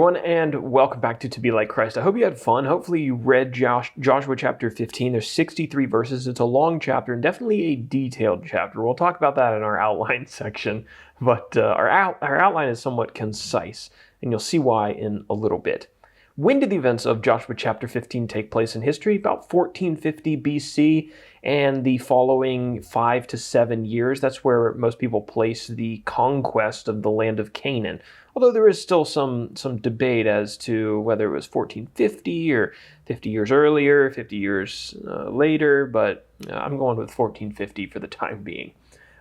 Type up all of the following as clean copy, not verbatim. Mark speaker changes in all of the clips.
Speaker 1: everyone, and welcome back to Be Like Christ. I hope you had fun. Hopefully you read Joshua chapter 15. There's 63 verses. It's a long chapter and definitely a detailed chapter. We'll talk about that in our outline section, but our outline is somewhat concise, and you'll see why in a little bit. When did the events of Joshua chapter 15 take place in history? About 1450 BC and the following 5 to 7 years. That's where most people place the conquest of the land of Canaan. Although there is still some debate as to whether it was 1450 or 50 years earlier, 50 years later, but I'm going with 1450 for the time being.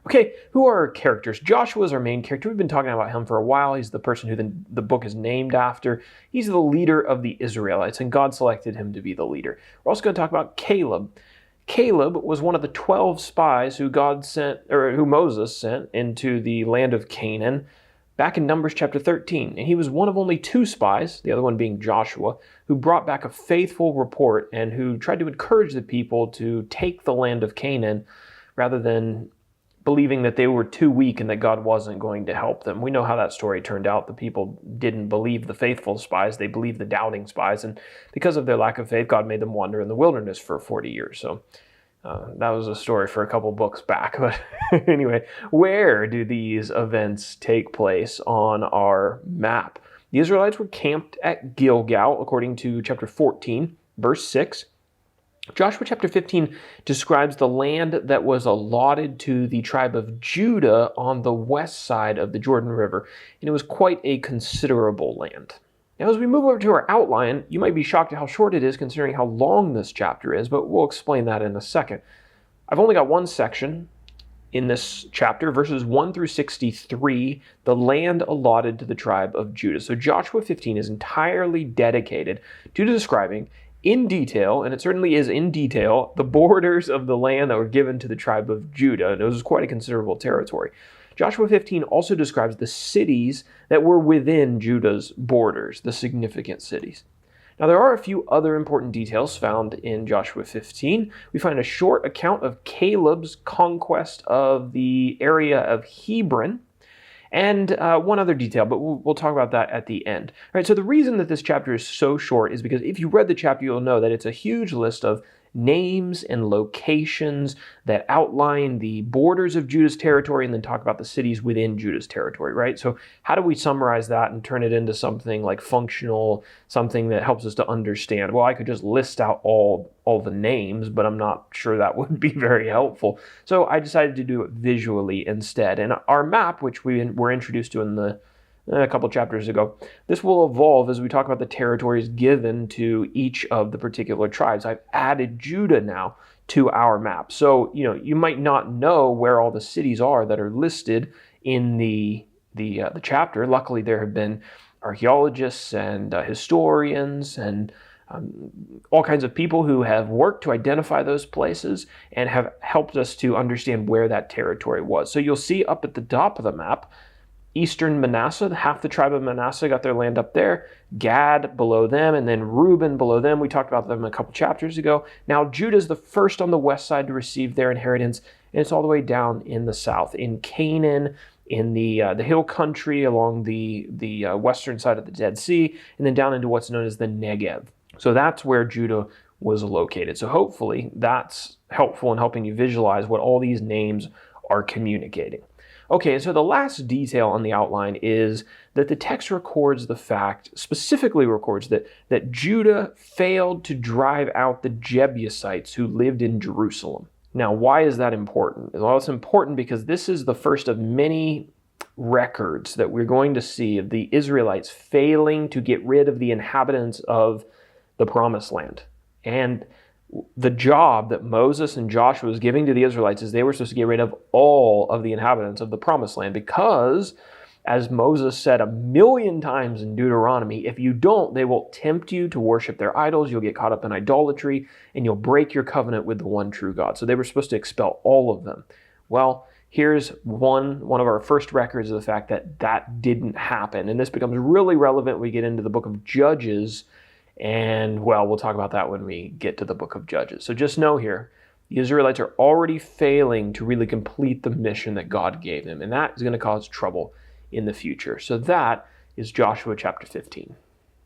Speaker 1: Okay, who are our characters? Joshua is our main character. We've been talking about him for a while. He's the person who the book is named after. He's the leader of the Israelites, and God selected him to be the leader. We're also going to talk about Caleb. Caleb was one of the 12 spies who Moses sent into the land of Canaan back in Numbers chapter 13. And he was one of only 2 spies, the other one being Joshua, who brought back a faithful report and who tried to encourage the people to take the land of Canaan rather than believing that they were too weak and that God wasn't going to help them. We know how that story turned out. The people didn't believe the faithful spies. They believed the doubting spies. And because of their lack of faith, God made them wander in the wilderness for 40 years. So that was a story for a couple books back. But anyway, where do these events take place on our map? The Israelites were camped at Gilgal, according to chapter 14, verse 6. Joshua chapter 15 describes the land that was allotted to the tribe of Judah on the west side of the Jordan River, and it was quite a considerable land. Now, as we move over to our outline, you might be shocked at how short it is considering how long this chapter is, but we'll explain that in a second. I've only got one section in this chapter, verses 1 through 63, the land allotted to the tribe of Judah. So Joshua 15 is entirely dedicated to describing in detail, and it certainly is in detail, the borders of the land that were given to the tribe of Judah, and it was quite a considerable territory. Joshua 15 also describes the cities that were within Judah's borders, the significant cities. Now, there are a few other important details found in Joshua 15. We find a short account of Caleb's conquest of the area of Hebron, and one other detail, but we'll talk about that at the end. All right, so the reason that this chapter is so short is because if you read the chapter, you'll know that it's a huge list of names and locations that outline the borders of Judah's territory and then talk about the cities within Judah's territory, right? So how do we summarize that and turn it into something like functional, something that helps us to understand? Well, I could just list out all the names, but I'm not sure that would be very helpful. So I decided to do it visually instead. And our map, which we were introduced to a couple chapters ago, this will evolve as we talk about the territories given to each of the particular tribes. I've added Judah now to our map. So, you might not know where all the cities are that are listed in the chapter. Luckily, there have been archaeologists and historians and all kinds of people who have worked to identify those places and have helped us to understand where that territory was. So you'll see up at the top of the map, Eastern Manasseh, half the tribe of Manasseh got their land up there, Gad below them, and then Reuben below them. We talked about them a couple chapters ago. Now Judah is the first on the west side to receive their inheritance, and it's all the way down in the south, in Canaan, in the hill country along the western side of the Dead Sea, and then down into what's known as the Negev. So that's where Judah was located. So hopefully that's helpful in helping you visualize what all these names are communicating. Okay, so the last detail on the outline is that the text specifically records that Judah failed to drive out the Jebusites who lived in Jerusalem. Now, why is that important? Well, it's important because this is the first of many records that we're going to see of the Israelites failing to get rid of the inhabitants of the Promised Land. And the job that Moses and Joshua was giving to the Israelites is they were supposed to get rid of all of the inhabitants of the Promised Land because, as Moses said 1,000,000 times in Deuteronomy, if you don't, they will tempt you to worship their idols, you'll get caught up in idolatry, and you'll break your covenant with the one true God. So they were supposed to expel all of them. Well, here's one of our first records of the fact that didn't happen. And this becomes really relevant when we get into the book of Judges. And, well, we'll talk about that when we get to the book of Judges. So just know here, the Israelites are already failing to really complete the mission that God gave them. And that is going to cause trouble in the future. So that is Joshua chapter 15.